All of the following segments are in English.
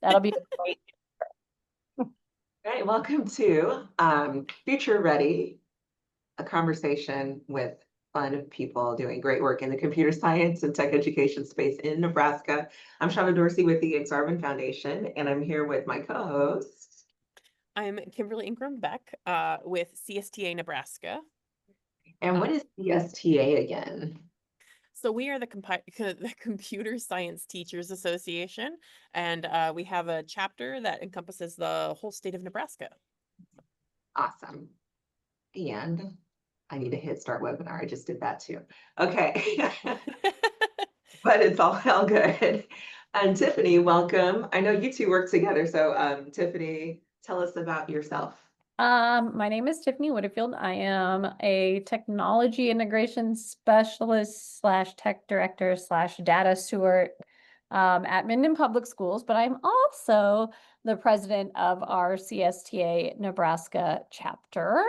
That'll be great. Right, welcome to Future Ready, a conversation with fun people doing great work in the computer science and tech education space in Nebraska. I'm Shonna Dorsey with the Ingraham-Beck Foundation, and I'm here with my co-host. I'm Kimberly Ingraham-Beck with CSTA-Nebraska. And what is CSTA again? So we are the Computer Science Teachers Association, and we have a chapter that encompasses the whole state of Nebraska. Awesome. And I need to hit start webinar. I just did that too. Okay. But it's all good. And Tiffany, welcome. I know you two work together. So Tiffany, tell us about yourself. My name is Tiffiny Widdifield. I am a technology integration specialist / tech director / data steward at Minden Public Schools, but I'm also the president of our CSTA-Nebraska chapter.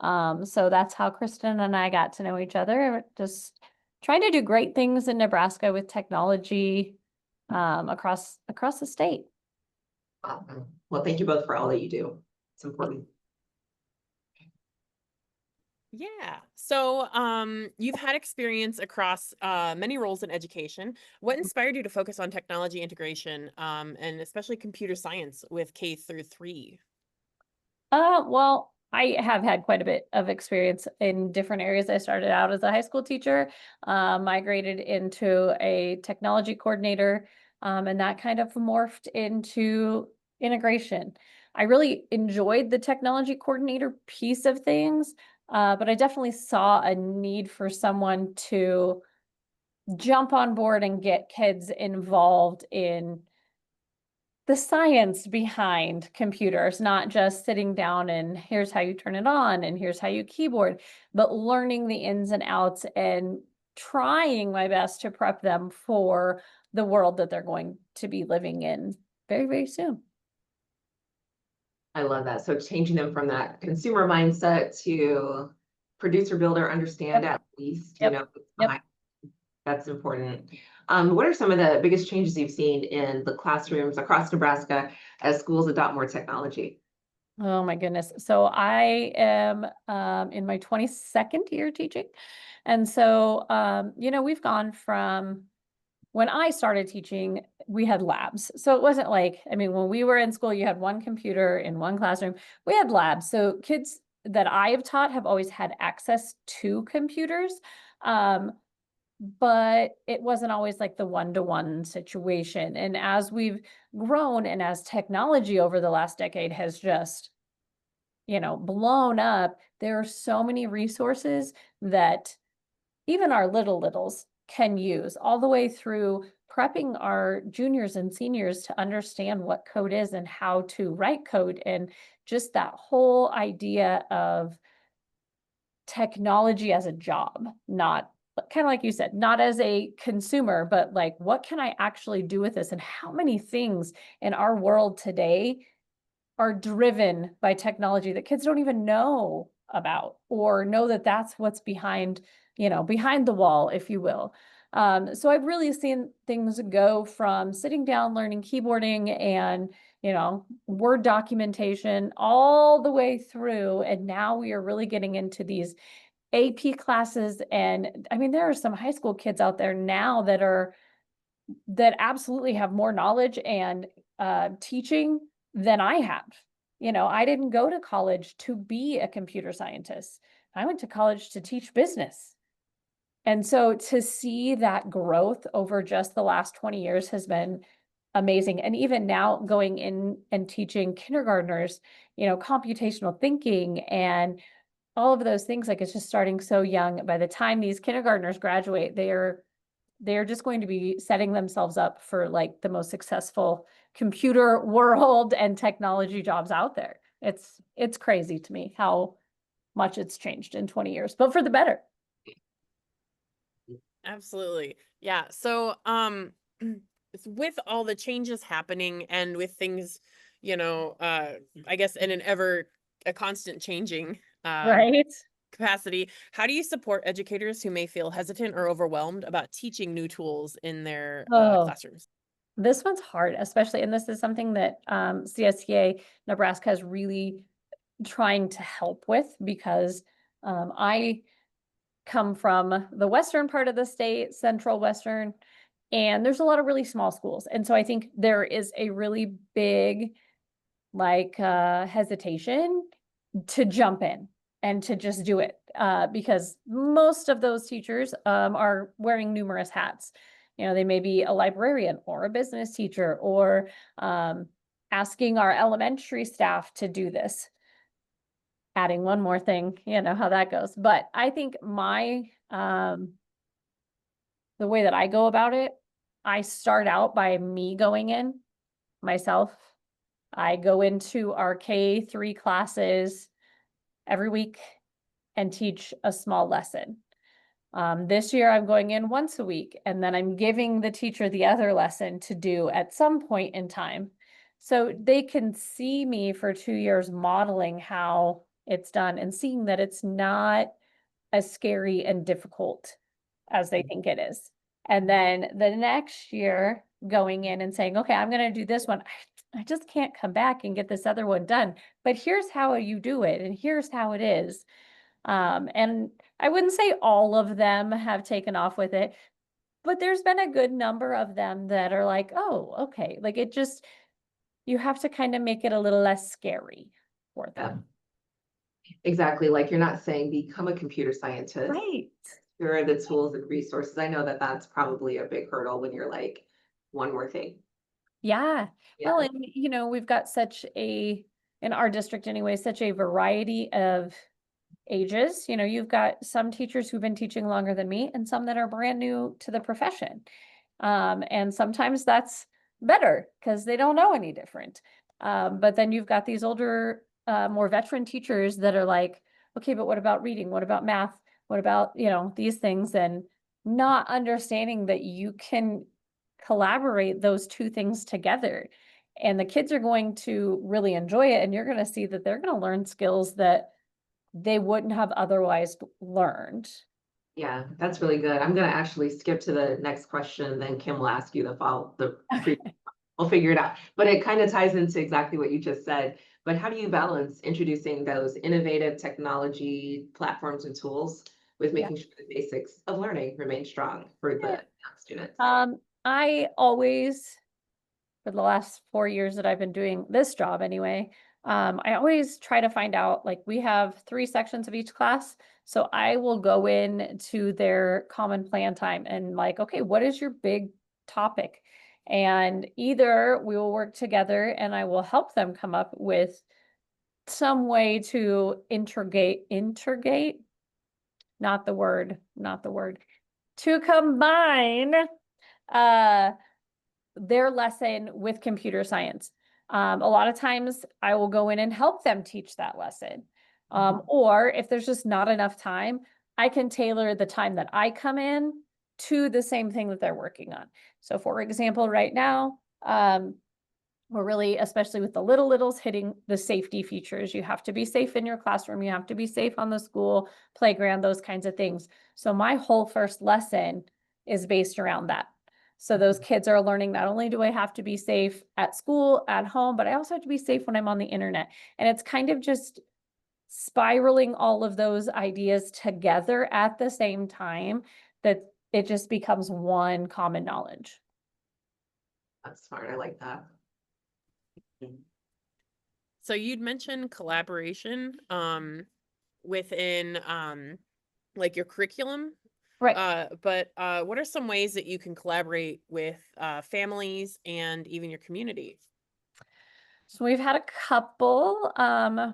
So that's how Kristen and I got to know each other, just trying to do great things in Nebraska with technology across the state. Awesome. Well, thank you both for all that you do. It's important. Yeah. So you've had experience across many roles in education. What inspired you to focus on technology integration and especially computer science with K through 3? Well, I have had quite a bit of experience in different areas. I started out as a high school teacher, migrated into a technology coordinator, and that kind of morphed into integration. I really enjoyed the technology coordinator piece of things, but I definitely saw a need for someone to jump on board and get kids involved in the science behind computers, not just sitting down and here's how you turn it on and here's how you keyboard, but learning the ins and outs and trying my best to prep them for the world that they're going to be living in very, very soon. I love that. So changing them from that consumer mindset to producer, builder, understand at least, you know, that's important. What are some of the biggest changes you've seen in the classrooms across Nebraska as schools adopt more technology? Oh my goodness. So I am in my 22nd year teaching. And so, you know, we've gone from when I started teaching, we had labs. So it wasn't like, I mean, when we were in school, you had one computer in one classroom. We had labs. So kids that I have taught have always had access to computers. But it wasn't always like the one-to-one situation. And as we've grown and as technology over the last decade has just, you know, blown up, there are so many resources that even our littles can use, all the way through prepping our juniors and seniors to understand what code is and how to write code, and just that whole idea of technology as a job, not kind of like you said, not as a consumer, but like, what can I actually do with this? And how many things in our world today are driven by technology that kids don't even know about, or know that that's what's behind, you know, behind the wall, if you will. So I've really seen things go from sitting down, learning keyboarding and, you know, Word documentation all the way through. And now we are really getting into these AP classes. And I mean, there are some high school kids out there now that absolutely have more knowledge and teaching than I have. You know, I didn't go to college to be a computer scientist. I went to college to teach business. And so to see that growth over just the last 20 years has been amazing. And even now going in and teaching kindergartners, you know, computational thinking and all of those things, like it's just starting so young. By the time these kindergartners graduate, they're just going to be setting themselves up for like the most successful computer world and technology jobs out there. It's crazy to me how much it's changed in 20 years, but for the better. Absolutely. Yeah. So with all the changes happening and with things, you know, I guess in a constant changing Right. capacity, how do you support educators who may feel hesitant or overwhelmed about teaching new tools in their classrooms? This one's hard, especially, and this is something that CSTA Nebraska is really trying to help with, because I come from the western part of the state, central western, and there's a lot of really small schools. And so I think there is a really big hesitation to jump in and to just do it, because most of those teachers are wearing numerous hats. You know, they may be a librarian or a business teacher, or asking our elementary staff to do this. Adding one more thing, you know how that goes. But I think the way that I go about it, I start out by me going in myself. I go into our K-3 classes every week and teach a small lesson. This year I'm going in once a week, and then I'm giving the teacher the other lesson to do at some point in time. So they can see me for 2 years modeling how it's done and seeing that it's not as scary and difficult as they think it is. And then the next year going in and saying, okay, I'm going to do this one. I just can't come back and get this other one done, but here's how you do it. And here's how it is. And I wouldn't say all of them have taken off with it, but there's been a good number of them that are like, oh, okay. Like it just, you have to kind of make it a little less scary for them. Exactly. Like you're not saying become a computer scientist. Right. Here are the tools and resources. I know that that's probably a big hurdle when you're like, one more thing. Yeah. Yeah. Well, and you know, we've got in our district anyway, such a variety of ages. You know, you've got some teachers who've been teaching longer than me and some that are brand new to the profession. And sometimes that's better because they don't know any different. But then you've got these older, more veteran teachers that are like, okay, but what about reading? What about math? What about, you know, these things? And not understanding that you can collaborate those two things together. And the kids are going to really enjoy it. And you're going to see that they're going to learn skills that they wouldn't have otherwise learned. Yeah, that's really good. I'm gonna actually skip to the next question, then Kim will ask you we'll figure it out. But it kind of ties into exactly what you just said. But how do you balance introducing those innovative technology platforms and tools with making sure the basics of learning remain strong for the young students? I always, for the last 4 years that I've been doing this job anyway, I always try to find out, like we have 3 sections of each class. So I will go in to their common plan time and like, okay, what is your big topic? And either we will work together and I will help them come up with some way to integrate, not the word, to combine their lesson with computer science. A lot of times I will go in and help them teach that lesson. Or if there's just not enough time, I can tailor the time that I come in to the same thing that they're working on. So for example, right now, we're really, especially with the littles, hitting the safety features. You have to be safe in your classroom. You have to be safe on the school playground, those kinds of things. So my whole first lesson is based around that. So those kids are learning, not only do I have to be safe at school, at home, but I also have to be safe when I'm on the internet. And it's kind of just spiraling all of those ideas together at the same time that it just becomes one common knowledge. That's smart. I like that. So you'd mentioned collaboration within like your curriculum. Right. But what are some ways that you can collaborate with families and even your community? So we've had a couple, I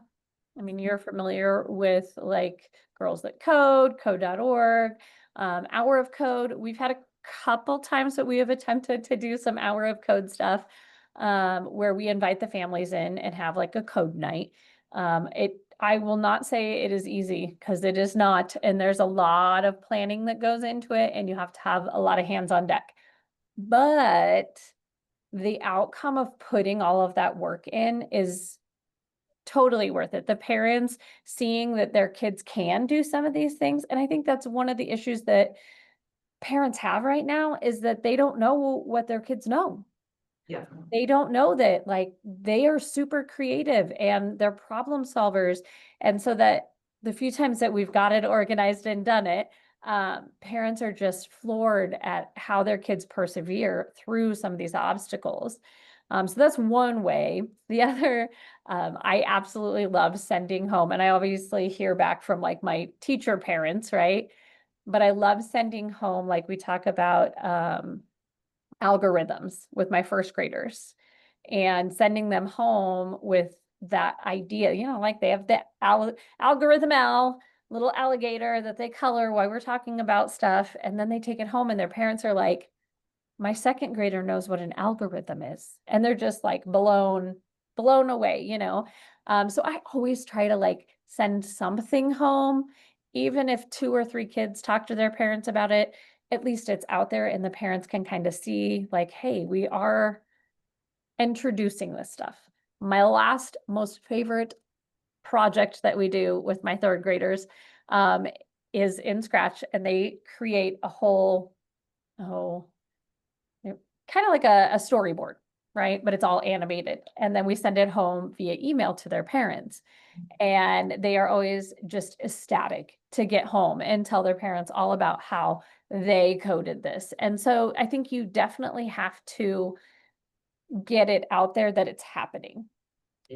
mean, you're familiar with like Girls That Code, code.org, Hour of Code. We've had a couple times that we have attempted to do some Hour of Code stuff, where we invite the families in and have like a code night. I will not say it is easy because it is not. And there's a lot of planning that goes into it and you have to have a lot of hands on deck. But the outcome of putting all of that work in is totally worth it. The parents seeing that their kids can do some of these things. And I think that's one of the issues that parents have right now is that they don't know what their kids know. Yeah. They don't know that like they are super creative and they're problem solvers. And so that the few times that we've got it organized and done it, parents are just floored at how their kids persevere through some of these obstacles. So that's one way. The other, I absolutely love sending home, and I obviously hear back from like my teacher parents, right? But I love sending home, like we talk about, algorithms with my first graders and sending them home with that idea, like they have the algorithm little alligator that they color while we're talking about stuff. And then they take it home and their parents are like, my second grader knows what an algorithm is. And they're just like blown away. So I always try to like send something home, even if 2 or 3 kids talk to their parents about it, at least it's out there and the parents can kind of see like, hey, we are introducing this stuff. My last most favorite project that we do with my 3rd graders is in Scratch, and they create a whole, kind of like a storyboard, right? But it's all animated. And then we send it home via email to their parents. And they are always just ecstatic to get home and tell their parents all about how they coded this. And so I think you definitely have to get it out there that it's happening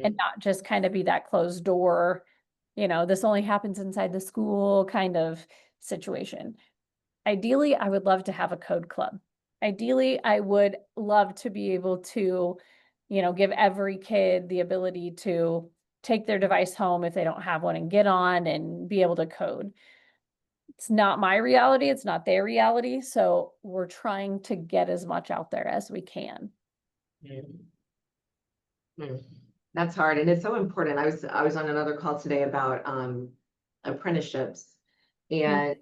and not just kind of be that closed door, this only happens inside the school kind of situation. Ideally, I would love to have a code club. Ideally, I would love to be able to, give every kid the ability to take their device home if they don't have one and get on and be able to code. It's not my reality. It's not their reality. So we're trying to get as much out there as we can. That's hard. And it's so important. I was on another call today about apprenticeships and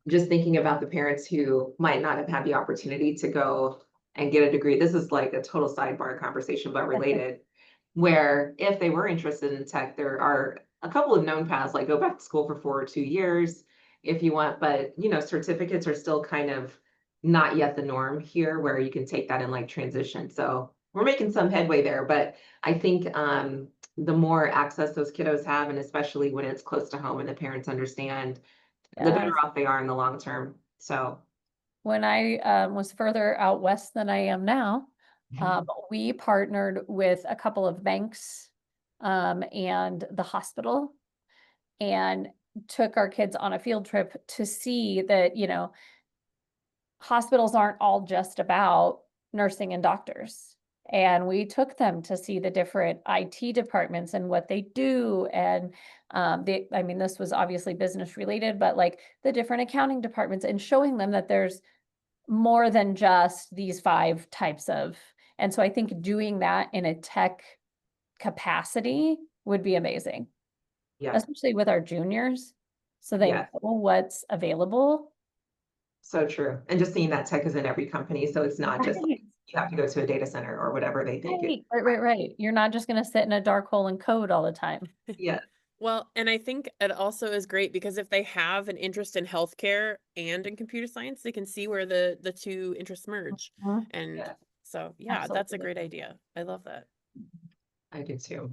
just thinking about the parents who might not have had the opportunity to go and get a degree. This is like a total sidebar conversation, but related, where if they were interested in tech, there are a couple of known paths, like go back to school for 4 or 2 years if you want, but certificates are still kind of not yet the norm here, where you can take that and like transition. So we're making some headway there, but I think the more access those kiddos have, and especially when it's close to home and the parents understand, the better off they are in the long term. So when I was further out west than I am now, we partnered with a couple of banks and the hospital and took our kids on a field trip to see that, hospitals aren't all just about nursing and doctors. And we took them to see the different IT departments and what they do. And this was obviously business related, but like the different accounting departments, and showing them that there's more than just these 5 types of. And so I think doing that in a tech capacity would be amazing. yeah, Especially with our juniors, so they know what's available. so true. And just seeing that tech is in every company. So it's not just like you have to go to a data center or whatever they think. Right. You're not just going to sit in a dark hole and code all the time. Yeah. Well, and I think it also is great because if they have an interest in healthcare and in computer science, they can see where the 2 interests merge. And so, yeah, that's a great idea. I love that. I do too.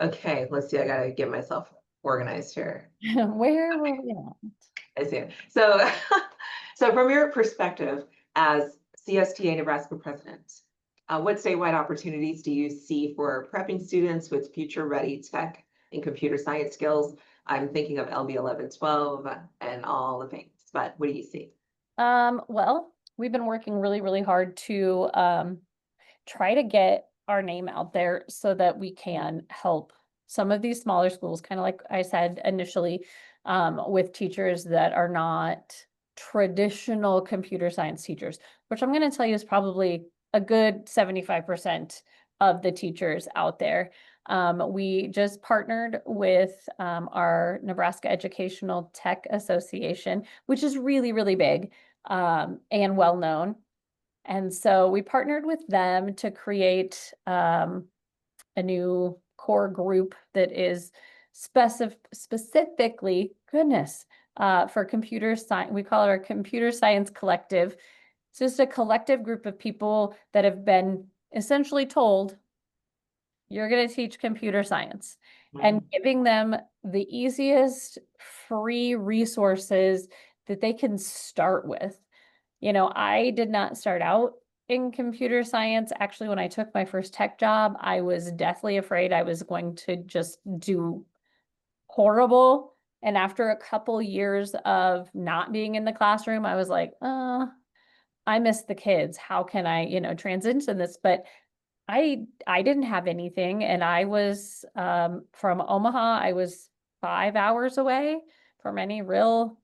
Okay, let's see. I gotta get myself organized here. Where were we at? I see. So, so from your perspective as CSTA-Nebraska president, what statewide opportunities do you see for prepping students with future-ready tech and computer science skills? I'm thinking of LB 1112 and all the things, but what do you see? Well, we've been working really, really hard to try to get our name out there so that we can help some of these smaller schools, kind of like I said initially, with teachers that are not traditional computer science teachers, which I'm going to tell you is probably a good 75% of the teachers out there. We just partnered with our Nebraska Educational Tech Association, which is really, really big and well known. And so we partnered with them to create a new core group that is specifically, for computer science. We call it our Computer Science Collective. It's just a collective group of people that have been essentially told, you're going to teach computer science, and giving them the easiest free resources that they can start with. You know, I did not start out in computer science. Actually, when I took my first tech job, I was deathly afraid I was going to just do horrible. And after a couple years of not being in the classroom, I was like, I miss the kids. How can I, transition this? But I didn't have anything, and I was from Omaha. I was 5 hours away from any real,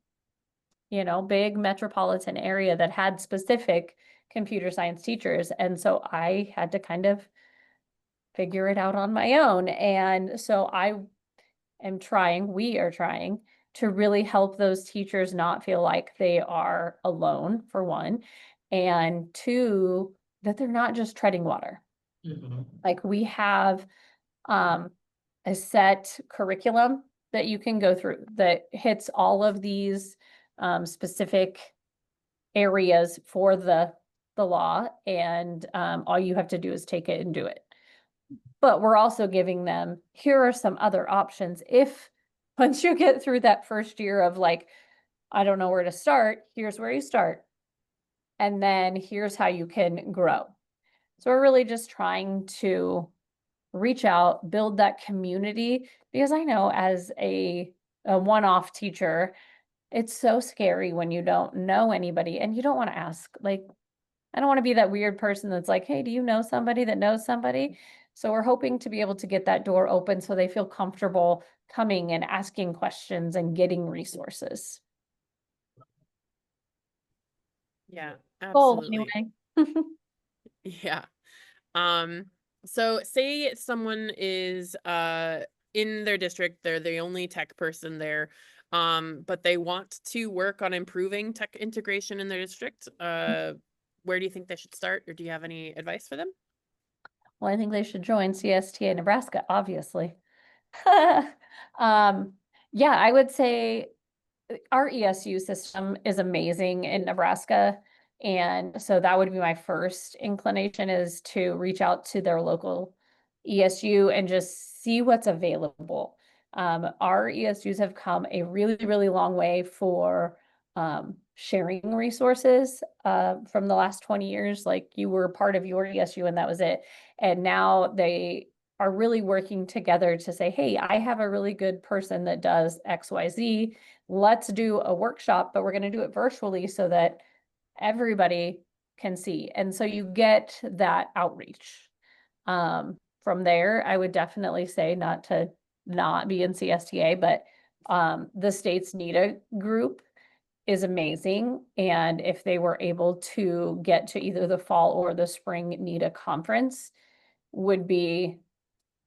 big metropolitan area that had specific computer science teachers. And so I had to kind of figure it out on my own. And so we are trying to really help those teachers not feel like they are alone, for one, and two, that they're not just treading water. Like, we have a set curriculum that you can go through that hits all of these specific areas for the law, and all you have to do is take it and do it. But we're also giving them, here are some other options. If once you get through that first year of like, I don't know where to start, here's where you start. And then here's how you can grow. So we're really just trying to reach out, build that community, because I know as a one-off teacher, it's so scary when you don't know anybody and you don't want to ask. Like, I don't want to be that weird person that's like, hey, do you know somebody that knows somebody? So we're hoping to be able to get that door open so they feel comfortable coming and asking questions and getting resources. Yeah, Goal, absolutely. anyway. Yeah. So say someone is in their district, they're the only tech person there, but they want to work on improving tech integration in their district. Where do you think they should start, or do you have any advice for them? Well, I think they should join CSTA-Nebraska, obviously. Yeah, I would say our ESU system is amazing in Nebraska. And so that would be my first inclination, is to reach out to their local ESU and just see what's available. Our ESUs have come a really, really long way for sharing resources from the last 20 years. Like, you were part of your ESU and that was it. And now they are really working together to say, hey, I have a really good person that does XYZ. Let's do a workshop, but we're going to do it virtually so that everybody can see. And so you get that outreach. From there, I would definitely say not to not be in CSTA, but the state's NETA group is amazing. And if they were able to get to either the fall or the spring NETA conference, would be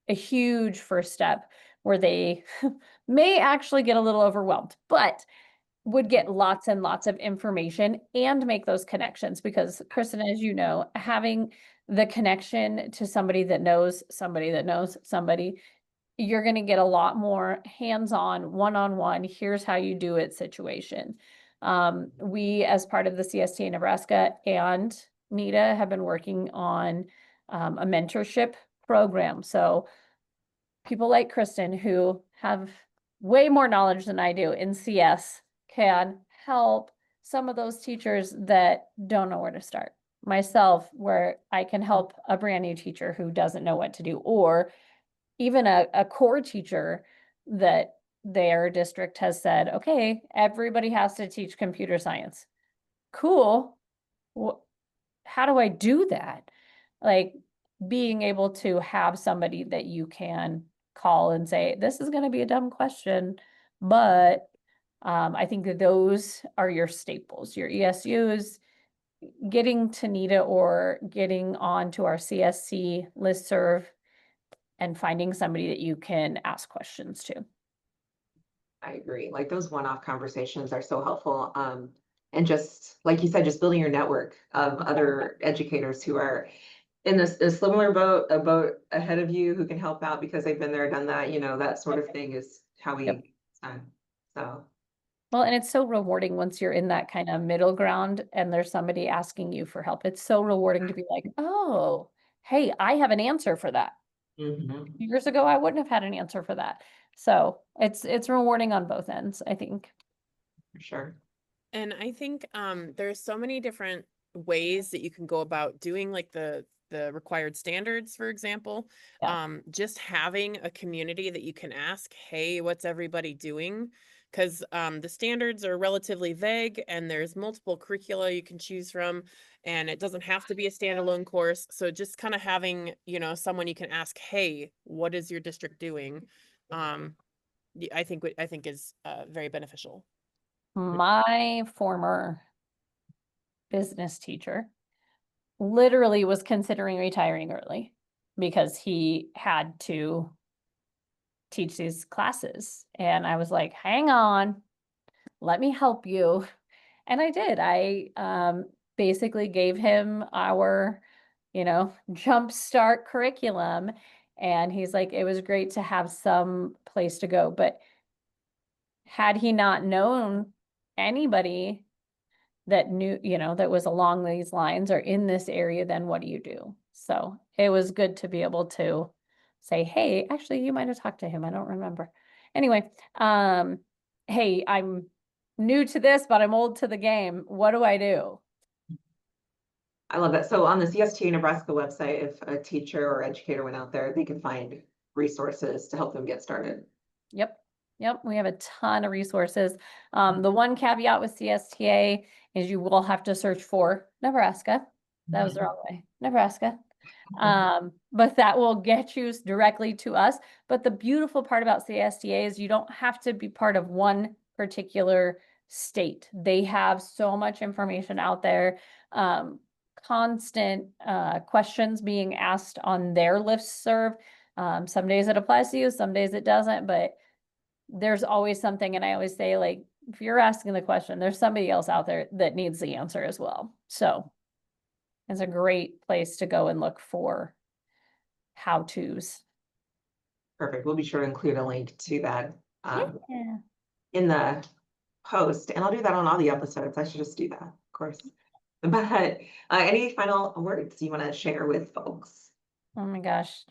a huge first step, where they may actually get a little overwhelmed, but would get lots and lots of information and make those connections. Because Kristen, as you know, having the connection to somebody that knows somebody that knows somebody, you're going to get a lot more hands-on, one-on-one, here's how you do it situation. We, as part of the CSTA Nebraska and NETA, have been working on a mentorship program. So people like Kristen, who have way more knowledge than I do in CS, can help some of those teachers that don't know where to start. Myself, where I can help a brand new teacher who doesn't know what to do, or even a core teacher that their district has said, okay, everybody has to teach computer science. Cool. How do I do that? Like, being able to have somebody that you can call and say, this is going to be a dumb question, but I think that those are your staples, your ESUs, getting to NETA or getting onto our CSC listserv, and finding somebody that you can ask questions to. I agree. Like, those one-off conversations are so helpful. And just like you said, just building your network of other educators who are in a similar boat, a boat ahead of you, who can help out because they've been there, done that, that sort of thing is how we, so. Well, and it's so rewarding once you're in that kind of middle ground and there's somebody asking you for help. It's so rewarding to be like, oh, hey, I have an answer for that. Mhm. Years ago, I wouldn't have had an answer for that. So it's rewarding on both ends, I think. For sure. And I think there's so many different ways that you can go about doing like the required standards, for example. Yeah. Just having a community that you can ask, hey, what's everybody doing? Because the standards are relatively vague and there's multiple curricula you can choose from, and it doesn't have to be a standalone course. So just kind of having, you know, someone you can ask, hey, what is your district doing? I think is very beneficial. My former business teacher literally was considering retiring early because he had to teach these classes. And I was like, hang on, let me help you. And I did. I basically gave him our, jumpstart curriculum. And he's like, it was great to have some place to go. But had he not known anybody that knew, that was along these lines or in this area, then what do you do? So it was good to be able to say, hey, actually, you might have talked to him. I don't remember. Anyway, hey, I'm new to this, but I'm old to the game. What do I do? I love that. So on the CSTA-Nebraska website, if a teacher or educator went out there, they can find resources to help them get started. Yep. Yep. We have a ton of resources. The one caveat with CSTA is you will have to search for Nebraska. That was the wrong way. Nebraska. But that will get you directly to us. But the beautiful part about CSTA is you don't have to be part of one particular state. They have so much information out there. Constant questions being asked on their listserv. Some days it applies to you, some days it doesn't, but there's always something. And I always say, like, if you're asking the question, there's somebody else out there that needs the answer as well. So it's a great place to go and look for how-tos. Perfect. We'll be sure to include a link to that Yeah. in the post, and I'll do that on all the episodes. I should just do that, of course. But any final words you want to share with folks? Oh my gosh.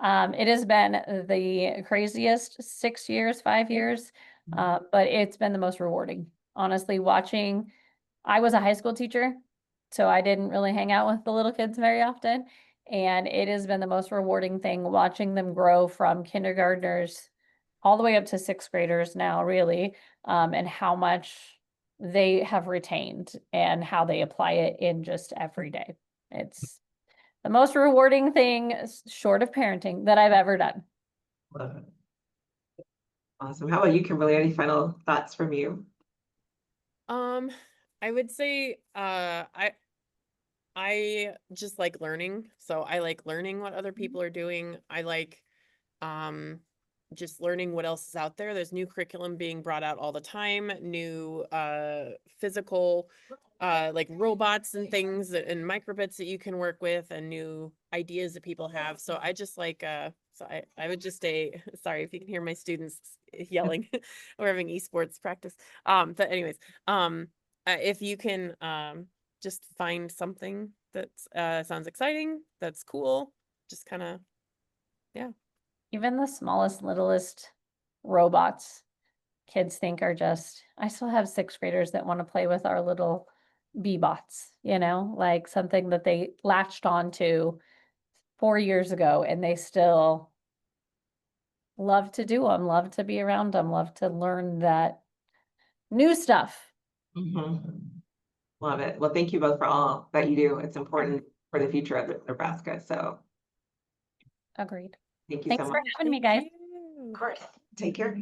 It has been the craziest 6 years, 5 years, but it's been the most rewarding. Honestly, I was a high school teacher, so I didn't really hang out with the little kids very often. And it has been the most rewarding thing watching them grow from kindergartners all the way up to 6th graders now, really, and how much they have retained and how they apply it in just every day. It's the most rewarding thing, short of parenting, that I've ever done. Love it. Awesome. How about you, Kimberly? Any final thoughts from you? I would say I just like learning. So I like learning what other people are doing. I like just learning what else is out there. There's new curriculum being brought out all the time, new physical like robots and things and microbits that you can work with, and new ideas that people have. So I just like so I would just say, sorry if you can hear my students yelling. We're having esports practice. But anyways, if you can just find something that sounds exciting, that's cool, just kind of, yeah. Even the smallest, littlest robots kids think are just, I still have 6th graders that want to play with our little bee-bots, like something that they latched onto 4 years ago, and they still love to do them, love to be around them, love to learn that new stuff. Love it. Well, thank you both for all that you do. It's important for the future of Nebraska. So Agreed. thank you Thanks so for much. having me, guys. you. Of course. Take care.